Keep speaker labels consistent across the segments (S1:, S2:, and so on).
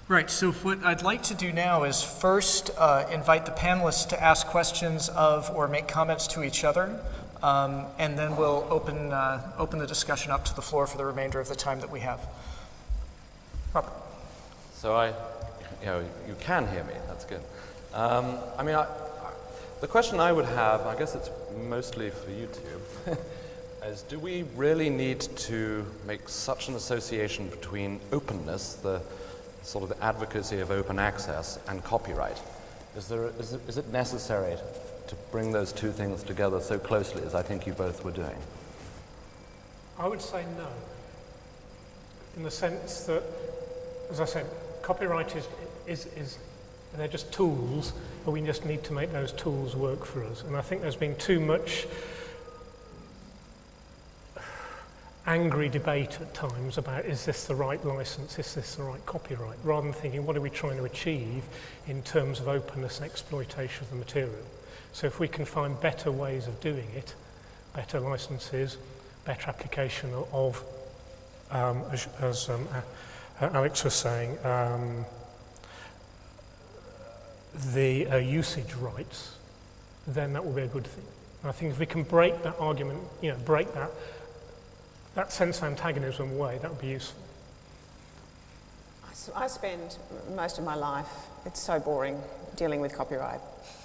S1: Right, so what I'd like to do now is first invite the panelists to ask questions of or make comments to each other, and then we'll open the discussion up to the floor for the remainder of the time that we have. Robert.
S2: So you can hear me, that's good. The question I would have, I guess it's mostly for you two, is do we really need to make such an association between openness, the sort of the advocacy of open access, and copyright? Is it necessary to bring those two things together so closely as I think you both were doing?
S3: I would say no, in the sense that, as I said, copyright is they're just tools, but we just need to make those tools work for us. And I think there's been too much angry debate at times about, is this the right license, is this the right copyright, rather than thinking, what are we trying to achieve in terms of openness and exploitation of the material. So if we can find better ways of doing it, better licenses, better application of, as Alex was saying, the usage rights, then that will be a good thing. And I think if we can break that argument, break that sense of antagonism away, that would be useful.
S4: I spend most of my life, it's so boring, dealing with copyright.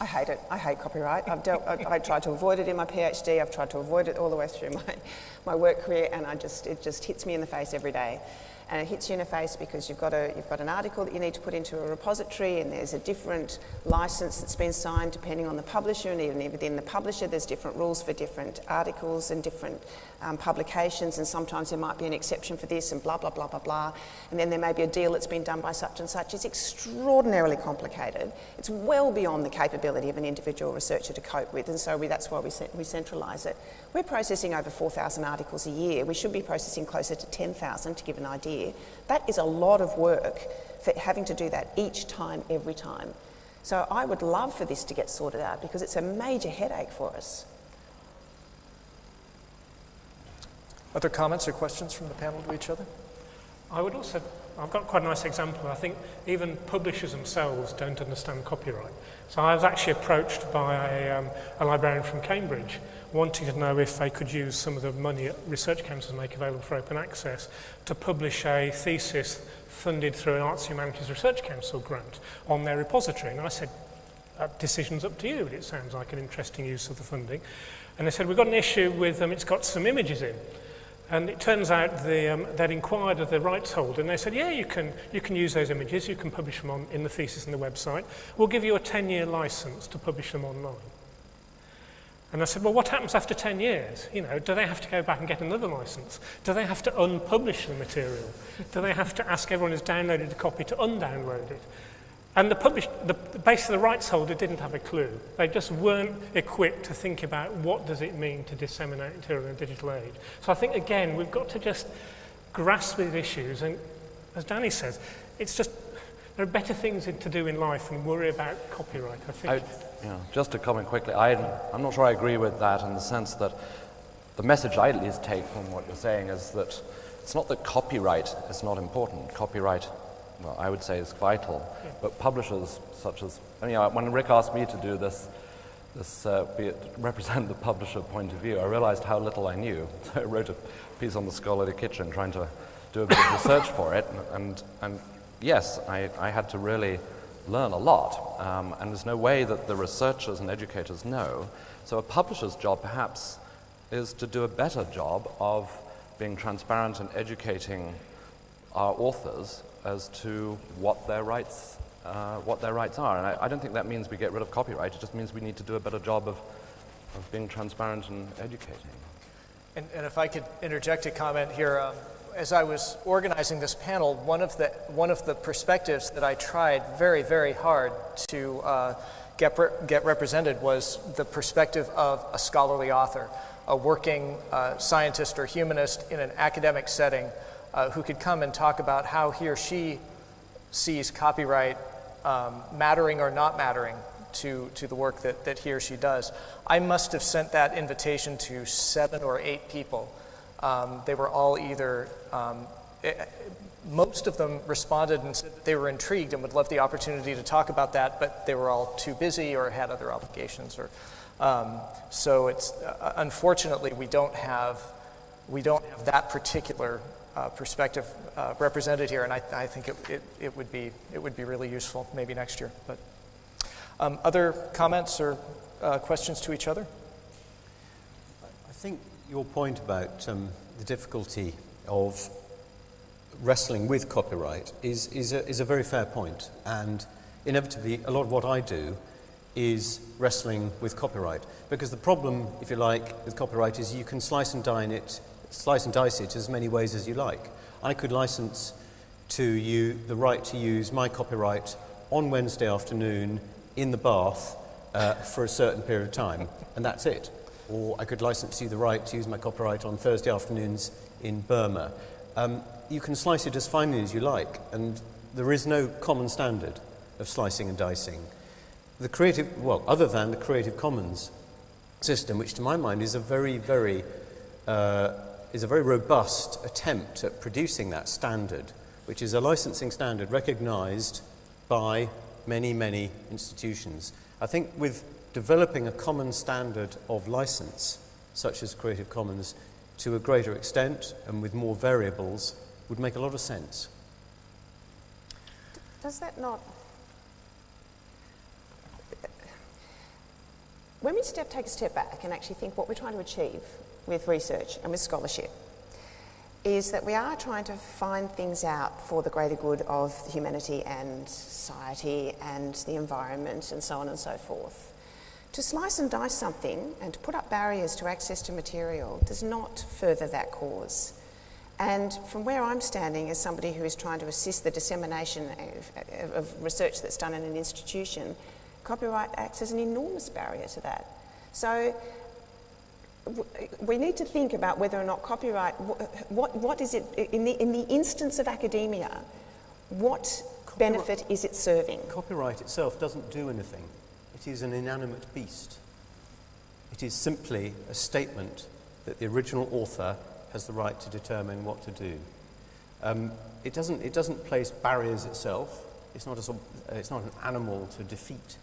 S4: I hate it. I hate copyright. I tried to avoid it in my PhD. I've tried to avoid it all the way through my work career, and it just hits me in the face every day. And it hits you in the face because you've got an article that you need to put into a repository, and there's a different license that's been signed depending on the publisher, and even within the publisher there's different rules for different articles and different publications, and sometimes there might be an exception for this and blah, blah, blah, blah, blah. And then there may be a deal that's been done by such and such. It's extraordinarily complicated. It's well beyond the capability of an individual researcher to cope with, and so that's why we centralise it. We're processing over 4,000 articles a year. We should be processing closer to 10,000 to give an idea. That is a lot of work for having to do that each time, every time. So I would love for this to get sorted out because it's a major headache for us.
S1: Other comments or questions from the panel to each other?
S3: I've got quite a nice example. I think even publishers themselves don't understand copyright. So I was actually approached by a librarian from Cambridge wanting to know if they could use some of the money that research councils make available for open access to publish a thesis funded through an Arts and Humanities Research Council grant on their repository. And I said, that decision's up to you. It sounds like an interesting use of the funding. And they said, we've got an issue with it's got some images in. And it turns out they'd inquired of the rights holder, and they said, yeah, you can use those images, you can publish them in the thesis on the website. We'll give you a 10-year license to publish them online. And I said, well, what happens after 10 years? Do they have to go back and get another license? Do they have to unpublish the material? Do they have to ask everyone who's downloaded a copy to undownload it? And basically the rights holder didn't have a clue. They just weren't equipped to think about what does it mean to disseminate material in a digital age. So I think, again, we've got to just grasp these issues. And as Danny says, it's just, there are better things to do in life than worry about copyright, I think.
S2: Just to comment quickly, I'm not sure I agree with that in the sense that the message I at least take from what you're saying is that it's not that copyright is not important. Copyright, well, I would say is vital, but publishers such as, when Rick asked me to do this represent the publisher point of view, I realized how little I knew. So I wrote a piece on the scholarly kitchen trying to do a bit of research for it, and yes, I had to really learn a lot, and there's no way that the researchers and educators know. So a publisher's job perhaps is to do a better job of being transparent and educating our authors as to what their rights are. And I don't think that means we get rid of copyright. It just means we need to do a better job of being transparent and educating.
S1: And if I could interject a comment here, as I was organizing this panel, one of the perspectives that I tried very, very hard to get represented was the perspective of a scholarly author, a working scientist or humanist in an academic setting who could come and talk about how he or she sees copyright mattering or not mattering to the work that he or she does. I must have sent that invitation to 7 or 8 people. They were all either most of them responded and said that they were intrigued and would love the opportunity to talk about that, but they were all too busy or had other obligations. So it's unfortunately we don't have that particular perspective represented here, and I think it would be really useful maybe next year. But other comments or questions to each other?
S5: I think your point about the difficulty of wrestling with copyright is a very fair point, and inevitably a lot of what I do is wrestling with copyright, because the problem, if you like, with copyright is you can slice and dice it as many ways as you like. I could license to you the right to use my copyright on Wednesday afternoon in the bath for a certain period of time, and that's it. Or I could license you the right to use my copyright on Thursday afternoons in Burma. You can slice it as finely as you like, and there is no common standard of slicing and dicing. Other than the Creative Commons system, which to my mind is a very robust attempt at producing that standard, which is a licensing standard recognised by many, many institutions. I think with developing a common standard of license, such as Creative Commons, to a greater extent and with more variables, would make a lot of sense.
S4: Does that not... When we take a step back and actually think what we're trying to achieve with research and with scholarship is that we are trying to find things out for the greater good of humanity and society and the environment and so on and so forth. To slice and dice something and to put up barriers to access to material does not further that cause. And from where I'm standing as somebody who is trying to assist the dissemination of research that's done in an institution, copyright acts as an enormous barrier to that. So we need to think about whether or not copyright, what is it, in the instance of academia, what benefit is it serving?
S5: Copyright itself doesn't do anything. It is an inanimate beast. It is simply a statement that the original author has the right to determine what to do. It doesn't place barriers itself. It's not an animal to defeat.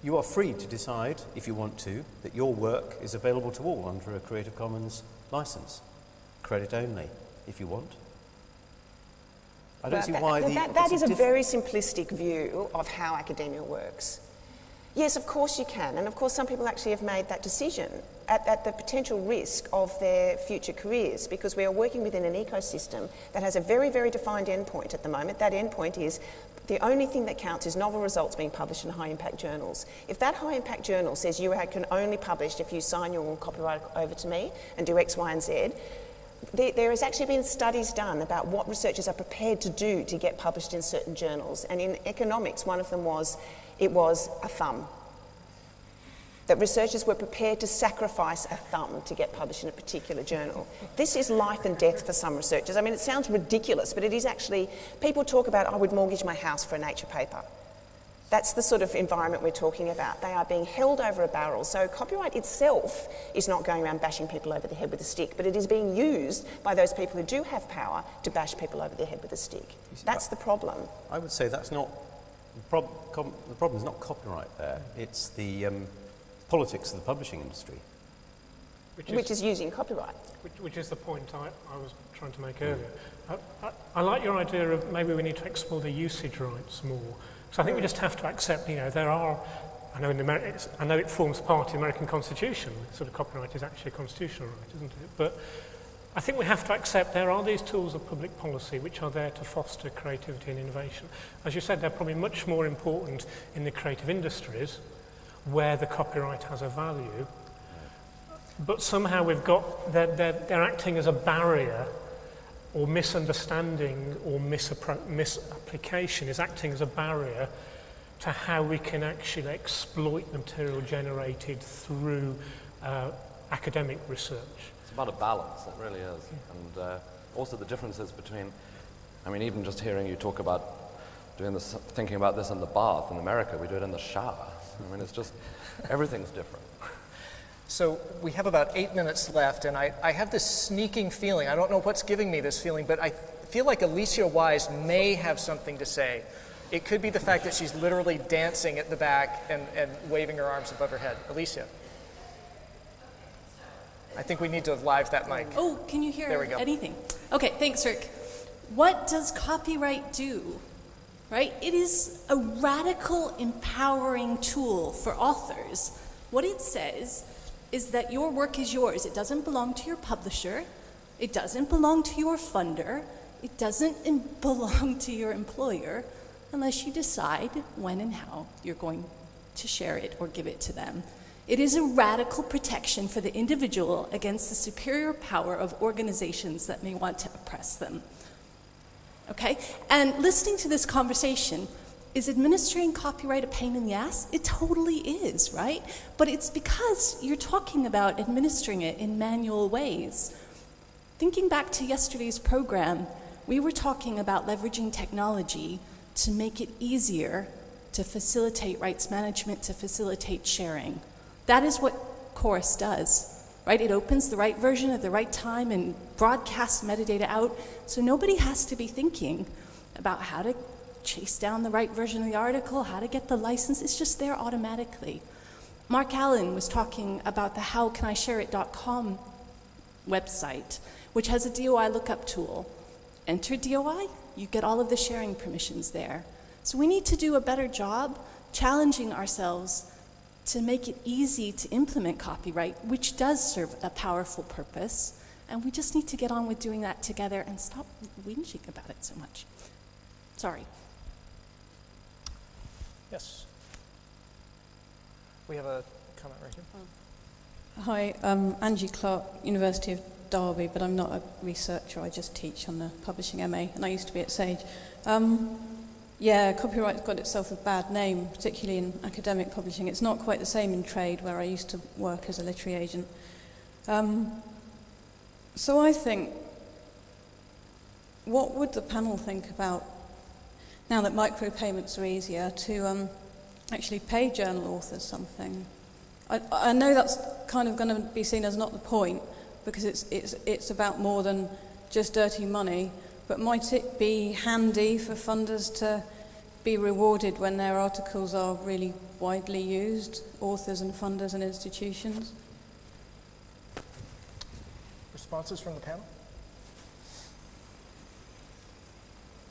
S5: You are free to decide, if you want to, that your work is available to all under a Creative Commons license. Credit only, if you want. I don't see why
S4: that is a very simplistic view of how academia works. Yes, of course you can, and of course some people actually have made that decision at the potential risk of their future careers, because we are working within an ecosystem that has a very, very defined endpoint at the moment. That endpoint is the only thing that counts is novel results being published in high-impact journals. If that high-impact journal says you can only publish if you sign your copyright over to me and do X, Y, and Z, there has actually been studies done about what researchers are prepared to do to get published in certain journals. And in economics, one of them was a thumb. That researchers were prepared to sacrifice a thumb to get published in a particular journal. This is life and death for some researchers. I mean, it sounds ridiculous, but it is actually, people talk about, I would mortgage my house for a Nature paper. That's the sort of environment we're talking about. They are being held over a barrel. So copyright itself is not going around bashing people over the head with a stick, but it is being used by those people who do have power to bash people over the head with a stick. That's the problem.
S5: I would say that's not, the problem is not copyright there. It's the politics of the publishing industry.
S4: Which is using copyright.
S3: Which is the point I was trying to make earlier. I like your idea of maybe we need to explore the usage rights more. So I think we just have to accept, there are, I know it forms part of the American Constitution, sort of copyright is actually a constitutional right, isn't it? But I think we have to accept there are these tools of public policy which are there to foster creativity and innovation. As you said, they're probably much more important in the creative industries, where the copyright has a value, but somehow they're acting as a barrier, or misunderstanding or misapplication is acting as a barrier to how we can actually exploit the material generated through academic research.
S2: It's about a balance, it really is. And also the differences between, even just hearing you talk about thinking about this in the bath in America, we do it in the shower. It's just, everything's different.
S1: So we have about 8 minutes left, and I have this sneaking feeling, I don't know what's giving me this feeling, but I feel like Alicia Wise may have something to say. It could be the fact that she's literally dancing at the back and waving her arms above her head. Alicia. I think we need to live that mic.
S6: Oh, can you hear
S1: There we go.
S6: anything? Okay, thanks, Rick. What does copyright do? Right? It is a radical, empowering tool for authors. What it says is that your work is yours. It doesn't belong to your publisher. It doesn't belong to your funder. It doesn't belong to your employer unless you decide when and how you're going to share it or give it to them. It is a radical protection for the individual against the superior power of organizations that may want to oppress them. Okay? And listening to this conversation, is administering copyright a pain in the ass? It totally is, right? But it's because you're talking about administering it in manual ways. Thinking back to yesterday's program, we were talking about leveraging technology to make it easier to facilitate rights management, to facilitate sharing. That is what Chorus does, right? It opens the right version at the right time and broadcasts metadata out, so nobody has to be thinking about how to chase down the right version of the article, how to get the license. It's just there automatically. Mark Allen was talking about the howcanishareit.com website, which has a DOI lookup tool. Enter DOI, you get all of the sharing permissions there. So we need to do a better job challenging ourselves to make it easy to implement copyright, which does serve a powerful purpose. And we just need to get on with doing that together and stop whinging about it so much. Sorry.
S1: Yes. We have a comment right here.
S7: Hi, I'm Angie Clark, University of Derby, but I'm not a researcher, I just teach on the publishing MA, and I used to be at Sage. Yeah, copyright's got itself a bad name, particularly in academic publishing. It's not quite the same in trade, where I used to work as a literary agent. So I think, what would the panel think about, now that micropayments are easier, to actually pay journal authors something? I know that's kind of going to be seen as not the point, because it's about more than just dirty money, but might it be handy for funders to be rewarded when their articles are really widely used, authors and funders and institutions?
S1: Responses from the panel?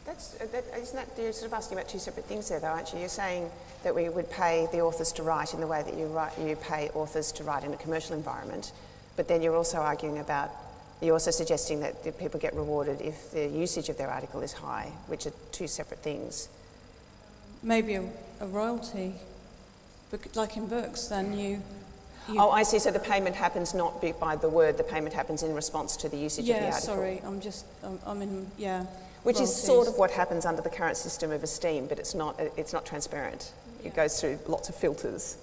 S4: Isn't that, you're sort of asking about two separate things there, though, aren't you? You're saying that we would pay the authors to write in the way that you pay authors to write in a commercial environment, but then you're also arguing about, you're also suggesting that the people get rewarded if the usage of their article is high, which are two separate things.
S7: Maybe a royalty, like in books, then you
S4: Oh, I see. So the payment happens not by the word, the payment happens in response to the usage of the article.
S7: Sorry, I'm in, yeah.
S4: Which
S7: royalties.
S4: is sort of what happens under the current system of esteem, but it's not transparent. It goes through lots of filters.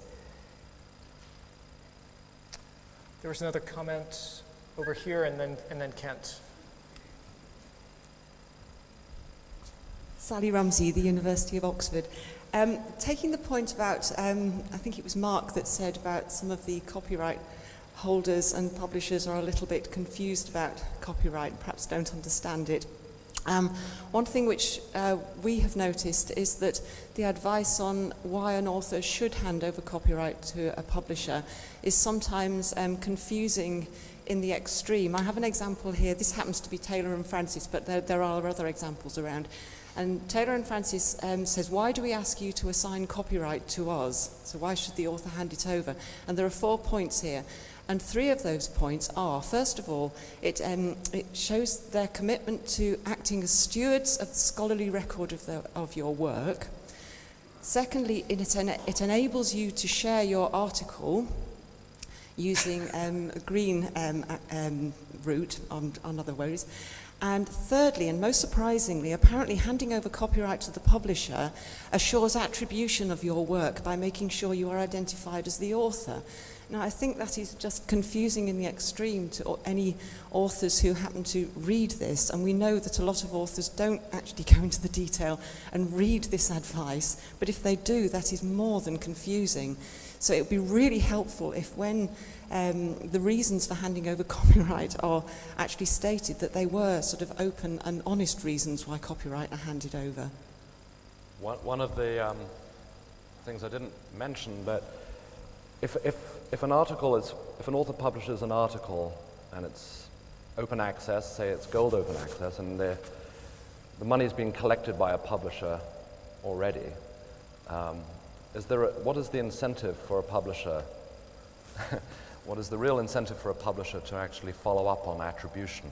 S1: There was another comment over here, and then Kent.
S8: Sally Ramsey, the University of Oxford. Taking the point about, I think it was Mark that said about some of the copyright holders and publishers are a little bit confused about copyright, perhaps don't understand it. One thing which we have noticed is that the advice on why an author should hand over copyright to a publisher is sometimes confusing in the extreme. I have an example here. This happens to be Taylor and Francis, but there are other examples around. And Taylor and Francis says, why do we ask you to assign copyright to us? So why should the author hand it over? And there are 4 points here. And 3 of those points are, first of all, it shows their commitment to acting as stewards of the scholarly record of your work. Secondly, it enables you to share your article using a green route, on other words. And thirdly, and most surprisingly, apparently handing over copyright to the publisher assures attribution of your work by making sure you are identified as the author. Now, I think that is just confusing in the extreme to any authors who happen to read this, and we know that a lot of authors don't actually go into the detail and read this advice, but if they do, that is more than confusing. So it would be really helpful if when the reasons for handing over copyright are actually stated, that they were sort of open and honest reasons why copyright are handed over.
S2: One of the things I didn't mention, but if an author publishes an article and it's open access, say it's gold open access, and the money is being collected by a publisher already, what is the incentive for a publisher? What is the real incentive for a publisher to actually follow up on attribution?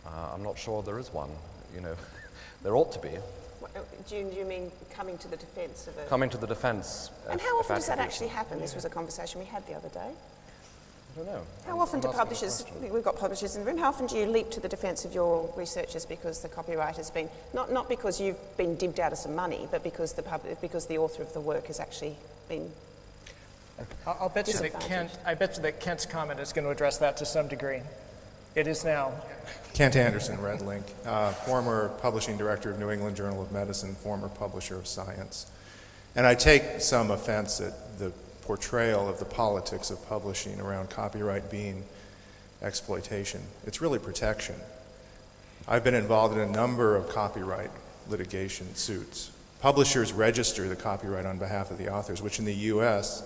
S2: I'm not sure there is one. There ought to be.
S4: Do you mean coming to the defence of it?
S2: Coming to the defence.
S4: And how often does that actually happen? This was a conversation we had the other day.
S2: I don't know.
S4: How often do publishers, we've got publishers in the room, how often do you leap to the defence of your researchers because the copyright has been, not because you've been dibbed out of some money, but because the author of the work has actually been
S1: I'll bet you that Kent's comment is going to address that to some degree. It is now.
S9: Kent Anderson, Red Link, former publishing director of New England Journal of Medicine, former publisher of Science. And I take some offense at the portrayal of the politics of publishing around copyright being exploitation. It's really protection. I've been involved in a number of copyright litigation suits. Publishers register the copyright on behalf of the authors, which in the US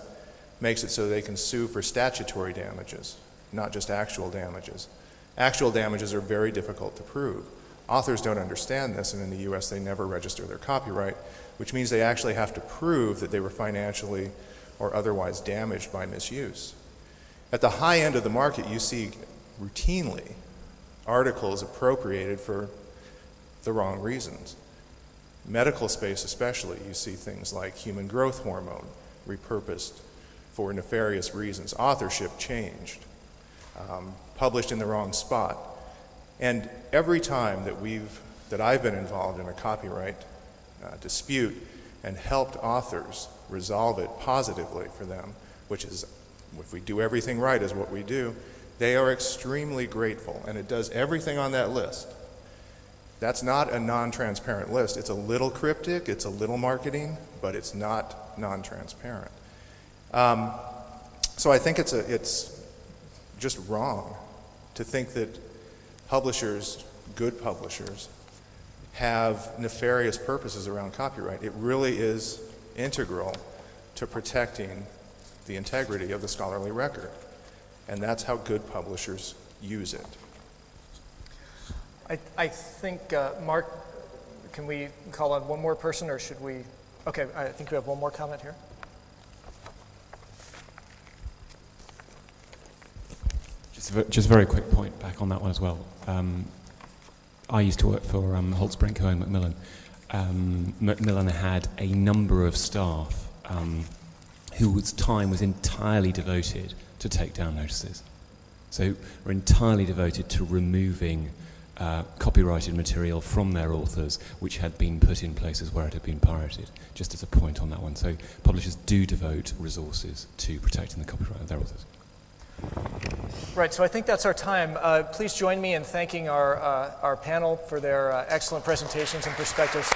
S9: makes it so they can sue for statutory damages, not just actual damages. Actual damages are very difficult to prove. Authors don't understand this, and in the US they never register their copyright, which means they actually have to prove that they were financially or otherwise damaged by misuse. At the high end of the market, you see routinely articles appropriated for the wrong reasons. Medical space especially, you see things like human growth hormone repurposed for nefarious reasons, authorship changed, published in the wrong spot. And every time that I've been involved in a copyright dispute and helped authors resolve it positively for them, which is, if we do everything right is what we do, they are extremely grateful, and it does everything on that list. That's not a non-transparent list. It's a little cryptic, it's a little marketing, but it's not non-transparent. So I think it's just wrong to think that publishers, good publishers, have nefarious purposes around copyright. It really is integral to protecting the integrity of the scholarly record. And that's how good publishers use it.
S1: I think, Mark, can we call on one more person, or should we? Okay, I think we have one more comment here.
S10: Just a very quick point back on that one as well. I used to work for Holtzbrinck, Cohen, Macmillan. Macmillan had a number of staff whose time was entirely devoted to take down notices. So were entirely devoted to removing copyrighted material from their authors which had been put in places where it had been pirated, just as a point on that one. So publishers do devote resources to protecting the copyright of their authors.
S1: Right, so I think that's our time. Please join me in thanking our panel for their excellent presentations and perspectives.